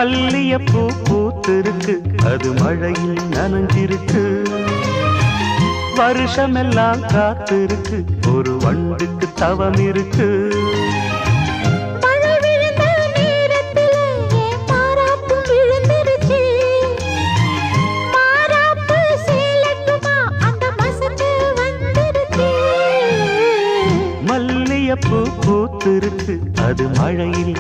மல்லியப்பூ பூத்திருக்கு, அது மழையில் நனைஞ்சிருக்கு. வருஷமெல்லாம் காத்திருக்கு, ஒரு வண்டுக்கு தவம் இருக்கு. மல்லியப்பூ பூத்திருக்கு, அது மழையில்